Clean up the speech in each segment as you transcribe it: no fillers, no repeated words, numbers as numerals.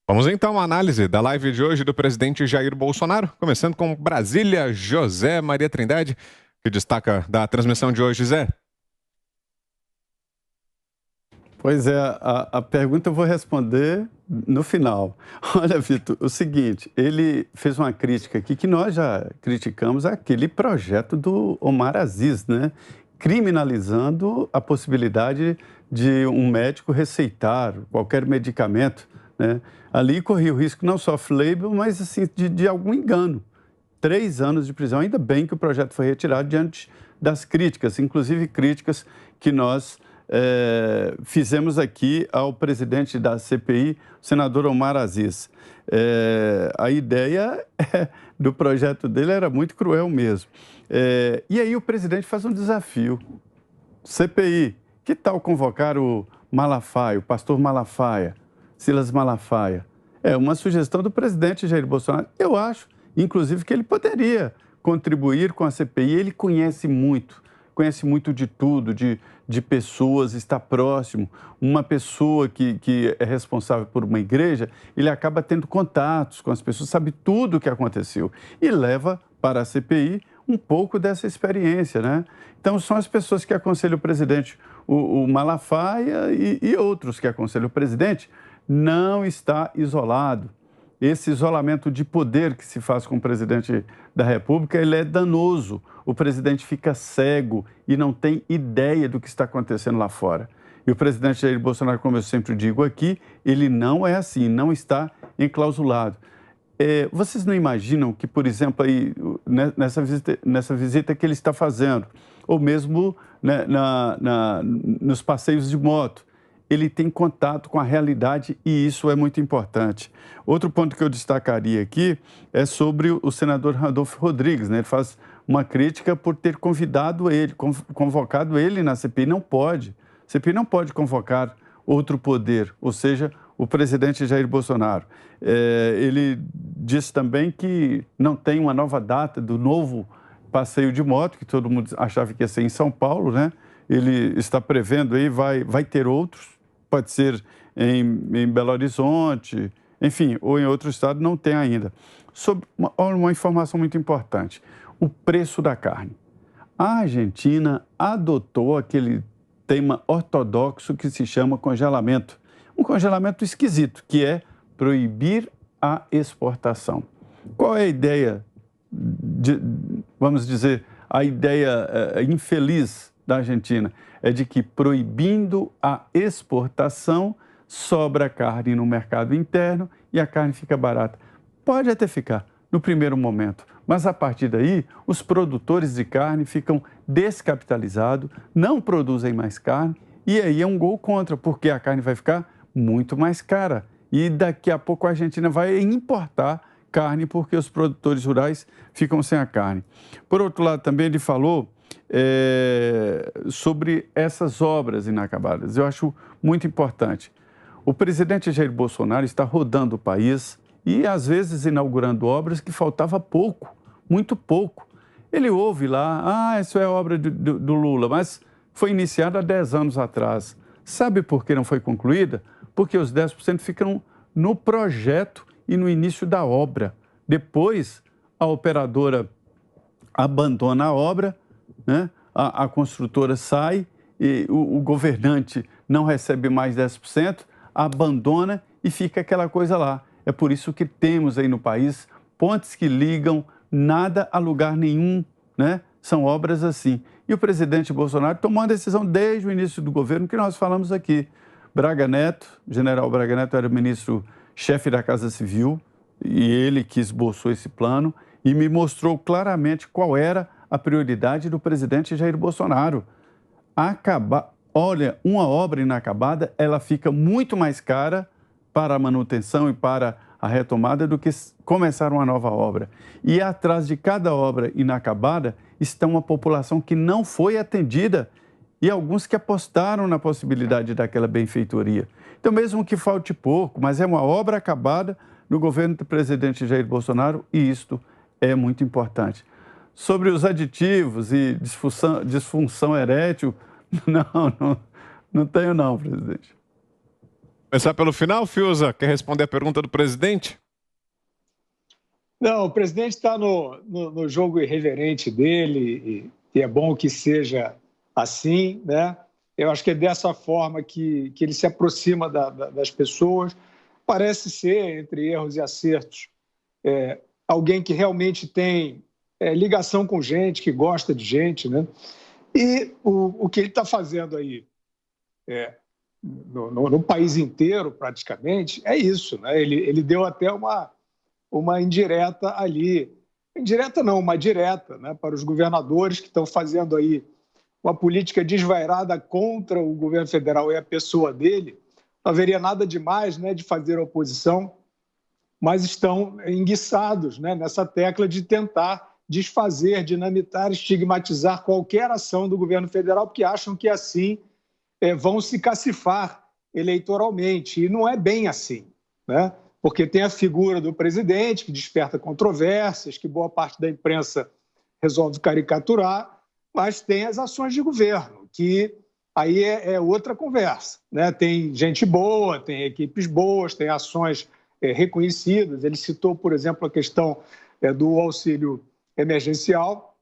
Vamos então à análise da live de hoje do presidente Jair Bolsonaro, começando com Brasília, José Maria Trindade, que destaca da transmissão de hoje, Zé. Pois é, a pergunta eu vou responder no final. Olha, Vitor, o seguinte, ele fez uma crítica aqui que nós já criticamos, aquele projeto do Omar Aziz, né? Criminalizando a possibilidade de um médico receitar qualquer medicamento, né? Ali corria o risco não só off-label, mas assim, de algum engano. 3 anos de prisão. Ainda bem que o projeto foi retirado diante das críticas, inclusive críticas que nós fizemos aqui ao presidente da CPI, o senador Omar Aziz. A ideia do projeto dele era muito cruel mesmo. E aí o presidente faz um desafio. CPI, que tal convocar o Malafaia, o pastor Malafaia, Silas Malafaia? É uma sugestão do presidente Jair Bolsonaro. Eu acho, inclusive, que ele poderia contribuir com a CPI. Ele conhece muito de tudo, de pessoas, está próximo. Uma pessoa que é responsável por uma igreja, ele acaba tendo contatos com as pessoas, sabe tudo o que aconteceu e leva para a CPI um pouco dessa experiência, né? Então, são as pessoas que aconselham o presidente, o Malafaia e outros que aconselham o presidente, não está isolado. Esse isolamento de poder que se faz com o presidente da República, ele é danoso. O presidente fica cego e não tem ideia do que está acontecendo lá fora. E o presidente Jair Bolsonaro, como eu sempre digo aqui, ele não é assim, não está enclausulado. Vocês não imaginam que, por exemplo, aí, nessa visita que ele está fazendo, ou mesmo, né, nos passeios de moto, ele tem contato com a realidade e isso é muito importante. Outro ponto que eu destacaria aqui é sobre o senador Randolfo Rodrigues, né? Ele faz uma crítica por ter convidado ele, convocado ele na CPI. Não pode. A CPI não pode convocar outro poder, ou seja, o presidente Jair Bolsonaro. Ele disse também que não tem uma nova data do novo passeio de moto, que todo mundo achava que ia ser em São Paulo, né? Ele está prevendo aí, vai ter outros, pode ser em Belo Horizonte, enfim, ou em outro estado, não tem ainda. Sobre uma informação muito importante, o preço da carne. A Argentina adotou aquele tema ortodoxo que se chama congelamento. Um congelamento esquisito, que é proibir a exportação. Qual é a ideia, vamos dizer, a ideia infeliz da Argentina? É de que proibindo a exportação, sobra carne no mercado interno e a carne fica barata. Pode até ficar no primeiro momento, mas a partir daí os produtores de carne ficam descapitalizados, não produzem mais carne e aí é um gol contra, porque a carne vai ficar muito mais cara e daqui a pouco a Argentina vai importar carne porque os produtores rurais ficam sem a carne. Por outro lado, também ele falou sobre essas obras inacabadas. Eu acho muito importante. O presidente Jair Bolsonaro está rodando o país e, às vezes, inaugurando obras que faltava pouco, muito pouco. Ele ouve lá, isso é obra do Lula, mas foi iniciada há 10 anos atrás. Sabe por que não foi concluída? Porque os 10% ficam no projeto e no início da obra. Depois, a operadora abandona a obra, né? A construtora sai, e o governante não recebe mais 10%, abandona e fica aquela coisa lá. É por isso que temos aí no país pontes que ligam nada a lugar nenhum, né? São obras assim. E o presidente Bolsonaro tomou uma decisão desde o início do governo que nós falamos aqui. Braga Neto, general Braga Neto era ministro-chefe da Casa Civil e ele que esboçou esse plano e me mostrou claramente qual era a prioridade do presidente Jair Bolsonaro. Olha, uma obra inacabada, ela fica muito mais cara para a manutenção e para a retomada do que começar uma nova obra. E atrás de cada obra inacabada está uma população que não foi atendida e alguns que apostaram na possibilidade daquela benfeitoria. Então, mesmo que falte pouco, mas é uma obra acabada no governo do presidente Jair Bolsonaro e isto é muito importante. Sobre os aditivos e disfunção erétil, não tenho não, presidente. Começar pelo final, Fiuza, quer responder a pergunta do presidente? Não, o presidente está no jogo irreverente dele e é bom que seja assim, né? Eu acho que é dessa forma que ele se aproxima das pessoas. Parece ser, entre erros e acertos, alguém que realmente tem ligação com gente, que gosta de gente, né? E o que ele está fazendo aí no país inteiro, praticamente, é isso, né? Ele deu até uma indireta ali. Indireta não, uma direta, né, para os governadores que estão fazendo aí uma política desvairada contra o governo federal e a pessoa dele. Não haveria nada demais, né, de fazer oposição, mas estão enguiçados, né, nessa tecla de tentar desfazer, dinamitar, estigmatizar qualquer ação do governo federal, porque acham que assim vão se cacifar eleitoralmente. E não é bem assim, né? Porque tem a figura do presidente, que desperta controvérsias, que boa parte da imprensa resolve caricaturar, mas tem as ações de governo, que aí é outra conversa, né? Tem gente boa, tem equipes boas, tem ações reconhecidas. Ele citou, por exemplo, a questão do auxílio emergencial,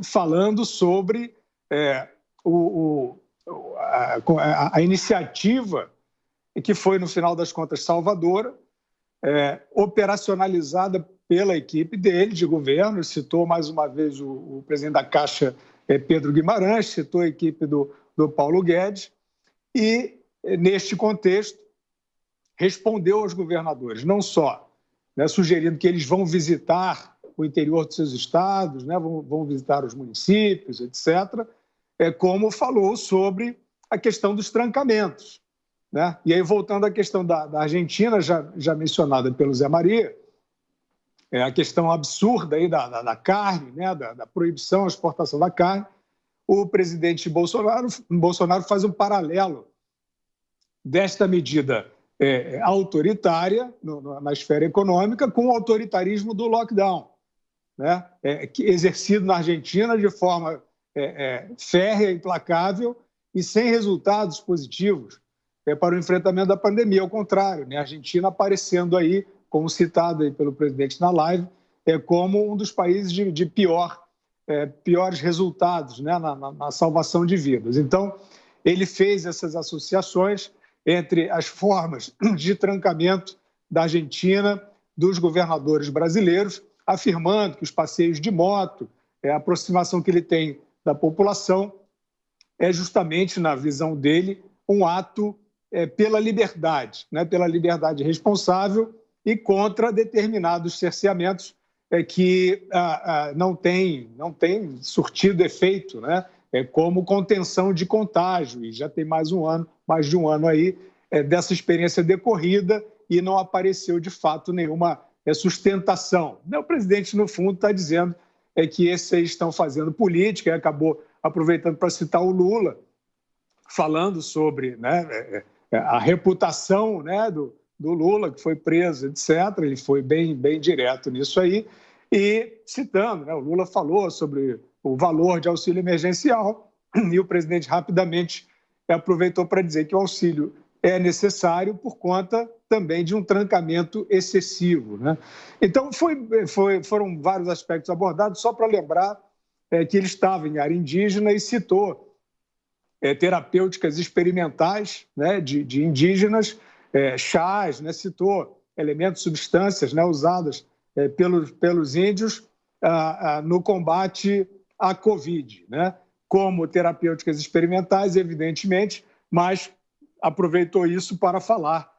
falando sobre a iniciativa que foi, no final das contas, salvadora, operacionalizada pela equipe dele, de governo. Citou mais uma vez o presidente da Caixa, Pedro Guimarães, citou a equipe do Paulo Guedes, e, neste contexto, respondeu aos governadores, não só, né, sugerindo que eles vão visitar o interior dos seus estados, né, vão visitar os municípios, etc., como falou sobre a questão dos trancamentos, né? E aí, voltando à questão da Argentina, já mencionada pelo Zé Maria, a questão absurda aí da carne, né? da proibição à exportação da carne, o presidente Bolsonaro faz um paralelo desta medida autoritária na esfera econômica com o autoritarismo do lockdown, né? Exercido na Argentina de forma férrea, implacável e sem resultados positivos para o enfrentamento da pandemia. Ao contrário, né? A Argentina aparecendo aí, como citado aí pelo presidente na live, como um dos países de piores resultados, né? na salvação de vidas. Então, ele fez essas associações entre as formas de trancamento da Argentina, dos governadores brasileiros, afirmando que os passeios de moto, a aproximação que ele tem da população, é justamente, na visão dele, um ato pela liberdade, né? Pela liberdade responsável e contra determinados cerceamentos que não têm surtido efeito, né? Como contenção de contágio. E já tem mais de um ano aí dessa experiência decorrida e não apareceu, de fato, nenhuma sustentação. O presidente, no fundo, está dizendo que esses estão fazendo política, e acabou aproveitando para citar o Lula, falando sobre, né, a reputação, né, do Lula, que foi preso, etc. Ele foi bem direto nisso aí, e citando, né, o Lula falou sobre o valor de auxílio emergencial, e o presidente rapidamente aproveitou para dizer que o auxílio é necessário por conta também de um trancamento excessivo, né? Então, foram vários aspectos abordados, só para lembrar que ele estava em área indígena e citou terapêuticas experimentais, né, de indígenas, chás, né, citou elementos, substâncias, né, usadas pelos índios no combate à Covid, né, como terapêuticas experimentais, evidentemente, mas aproveitou isso para falar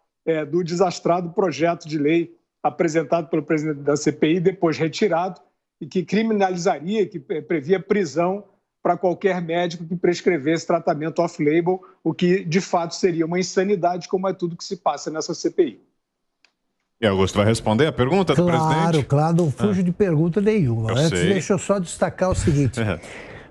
do desastrado projeto de lei apresentado pelo presidente da CPI, depois retirado, e que criminalizaria, que previa prisão para qualquer médico que prescrevesse tratamento off-label, o que, de fato, seria uma insanidade, como é tudo que se passa nessa CPI. E Augusto vai responder a pergunta do presidente? Claro, não fujo de pergunta nenhuma. Antes, deixa eu só destacar o seguinte.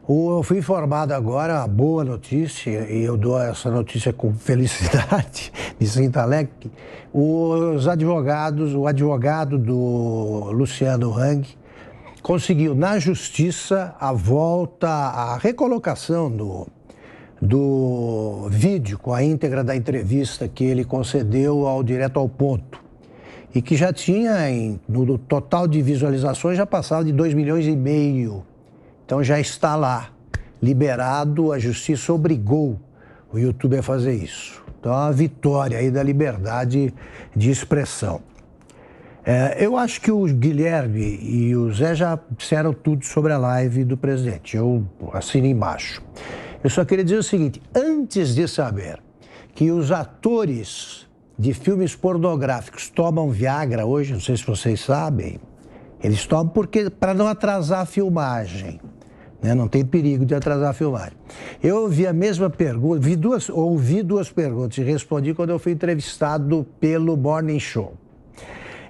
Eu fui informado agora, a boa notícia, e eu dou essa notícia com felicidade, me sinto alegre, o advogado do Luciano Hang conseguiu na justiça a volta, a recolocação do vídeo com a íntegra da entrevista que ele concedeu ao Direto ao Ponto. E que já tinha, no total de visualizações, já passava de 2,5 milhões. Então já está lá, liberado, a justiça obrigou o YouTube a fazer isso. Então é uma vitória aí da liberdade de expressão. Eu acho que o Guilherme e o Zé já disseram tudo sobre a live do presidente. Eu assino embaixo. Eu só queria dizer o seguinte, antes de saber que os atores de filmes pornográficos tomam Viagra hoje, não sei se vocês sabem, eles tomam para não atrasar a filmagem, né? Não tem perigo de atrasar a filmagem. Eu ouvi a mesma pergunta, ouvi duas perguntas e respondi quando eu fui entrevistado pelo Morning Show.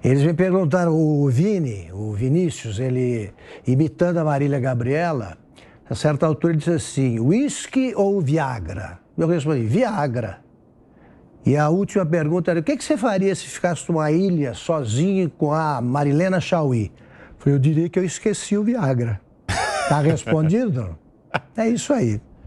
Eles me perguntaram, o Vinícius, ele imitando a Marília Gabriela, a certa altura ele disse assim, uísque ou Viagra? Eu respondi, Viagra. E a última pergunta era, o que você faria se ficasse numa ilha sozinho com a Marilena Chauí? Eu diria que eu esqueci o Viagra. Tá respondido? É isso aí.